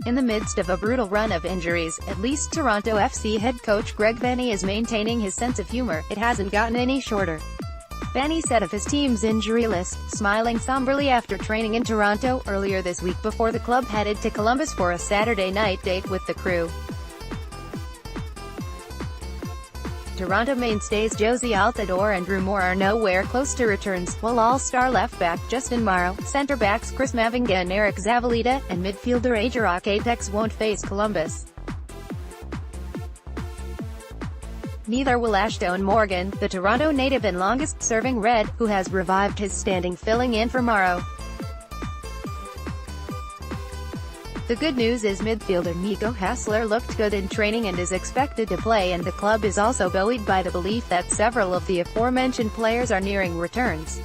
In the midst of a brutal run of injuries, at least Toronto FC head coach Greg Vanney is maintaining his sense of humor. It hasn't gotten any shorter. Vanney said of his team's injury list, smiling somberly after training in Toronto earlier this week before the club headed to Columbus for a Saturday night date with the crew. Toronto mainstays Jozy, Altidore and Moor are nowhere close to returns, while all-star left-back Justin Morrow, centre-backs Mavinga and Eriq Zavaleta, and midfielder Eriq won't face Columbus. Neither will Ashton Morgan, the Toronto native and longest-serving Red, who has revived his standing filling in for Morrow. The good news is midfielder Nico Hassler looked good in training and is expected to play, and the club is also buoyed by the belief that several of the aforementioned players are nearing returns.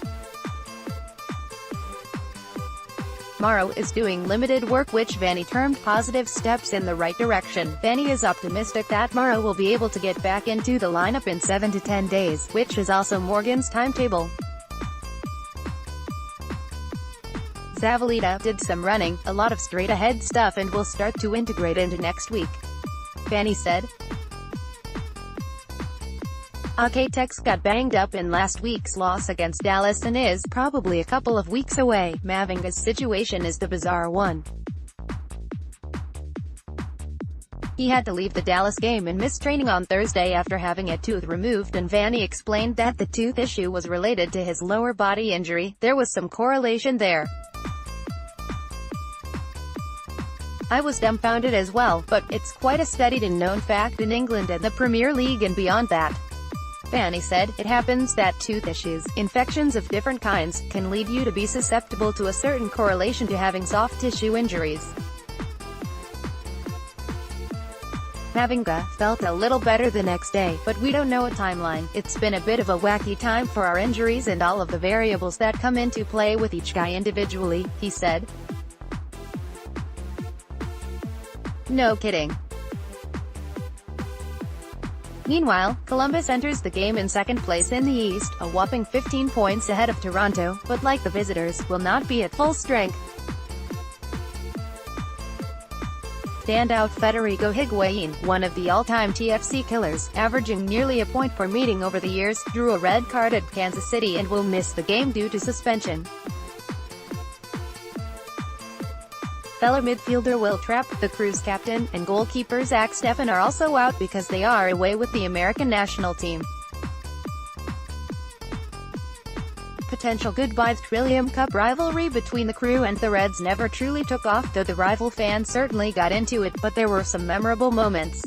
Morrow is doing limited work, which Vanney termed positive steps in the right direction. Vanney is optimistic that Morrow will be able to get back into the lineup in 7 to 10 days, which is also Morgan's timetable. Zavaleta did some running, a lot of straight-ahead stuff, and will start to integrate into next week, Vanney said. Altidore got banged up in last week's loss against Dallas and is probably a couple of weeks away. Mavinga's situation is the bizarre one. He had to leave the Dallas game and miss training on Thursday after having a tooth removed, and Vanney explained that the tooth issue was related to his lower body injury. There was some correlation there. I was dumbfounded as well, but it's quite a studied and known fact in England and the Premier League and beyond that. Vanney said, it happens that tooth issues, infections of different kinds, can lead you to be susceptible to a certain correlation to having soft tissue injuries. Mavinga felt a little better the next day, but we don't know a timeline. It's been a bit of a wacky time for our injuries and all of the variables that come into play with each guy individually, he said. No kidding. Meanwhile, Columbus enters the game in second place in the East, a whopping 15 points ahead of Toronto, but like the visitors, will not be at full strength. Standout Federico Higuain, one of the all-time TFC killers, averaging nearly a point per meeting over the years, drew a red card at Kansas City and will miss the game due to suspension. Fellow midfielder Will Trapp, the crew's captain, and goalkeeper Zach Steffen are also out because they are away with the American national team. Potential goodbye. Trillium Cup rivalry between the crew and the Reds never truly took off, though the rival fans certainly got into it, but there were some memorable moments.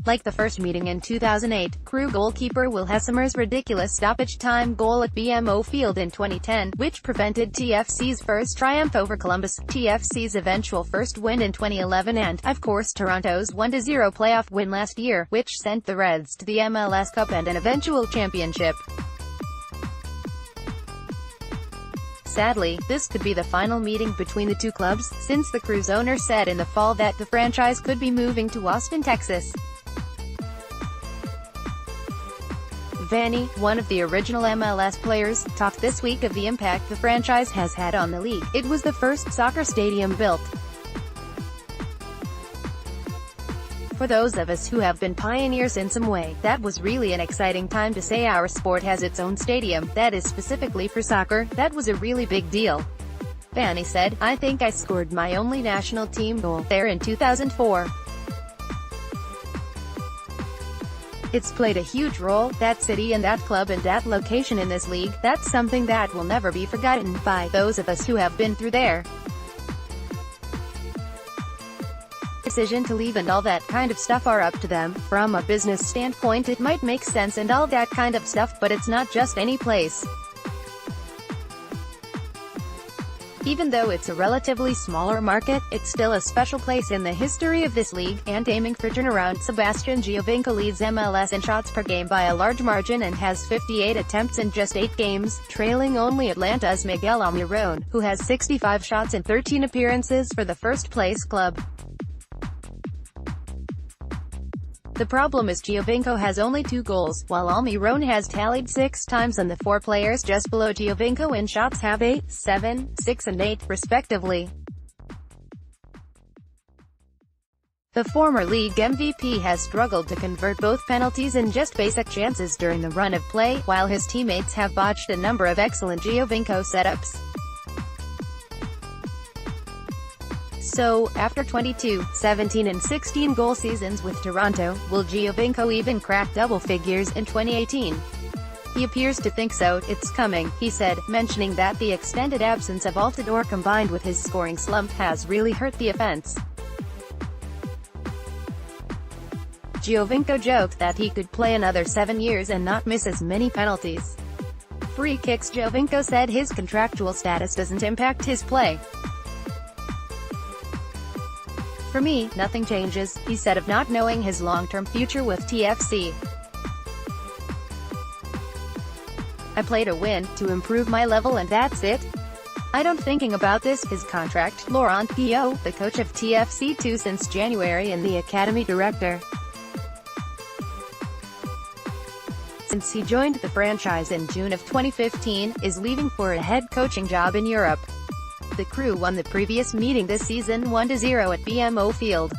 Like the first meeting in 2008, crew goalkeeper Will Hessemer's ridiculous stoppage time goal at BMO Field in 2010, which prevented TFC's first triumph over Columbus, TFC's eventual first win in 2011 and, of course, Toronto's 1-0 playoff win last year, which sent the Reds to the MLS Cup and an eventual championship. Sadly, this could be the final meeting between the two clubs, since the crew's owner said in the fall that the franchise could be moving to Austin, Texas. Vanney, one of the original MLS players, talked this week of the impact the franchise has had on the league. It was the first soccer stadium built. For those of us who have been pioneers in some way, that was really an exciting time to say our sport has its own stadium, that is specifically for soccer. That was a really big deal. Vanney said, I think I scored my only national team goal there in 2004. It's played a huge role, that city and that club and that location in this league. That's something that will never be forgotten by those of us who have been through there. Decision to leave and all that kind of stuff are up to them. From a business standpoint it might make sense and all that kind of stuff, but it's not just any place. Even though it's a relatively smaller market, it's still a special place in the history of this league, and aiming for turnaround. Sebastian Giovinco leads MLS in shots per game by a large margin and has 58 attempts in just 8 games, trailing only Atlanta's Miguel Almiron, who has 65 shots in 13 appearances for the first-place club. The problem is Giovinco has only 2 goals, while Almiron has tallied 6 times, and the 4 players just below Giovinco in shots have 8, 7, 6 and 8, respectively. The former league MVP has struggled to convert both penalties and just basic chances during the run of play, while his teammates have botched a number of excellent Giovinco setups. So, after 22, 17 and 16 goal seasons with Toronto, will Giovinco even crack double figures in 2018? He appears to think so. "It's coming," he said, mentioning that the extended absence of Altidore combined with his scoring slump has really hurt the offense. Giovinco joked that he could play another 7 years and not miss as many penalties. Free kicks. Giovinco said his contractual status doesn't impact his play. "For me, nothing changes," he said of not knowing his long-term future with TFC. "I play to win, to improve my level, and that's it. I don't thinking about this." His contract. Laurent Guillot, the coach of TFC2 since January and the academy director since he joined the franchise in June of 2015, is leaving for a head coaching job in Europe. The crew won the previous meeting this season 1-0 at BMO Field.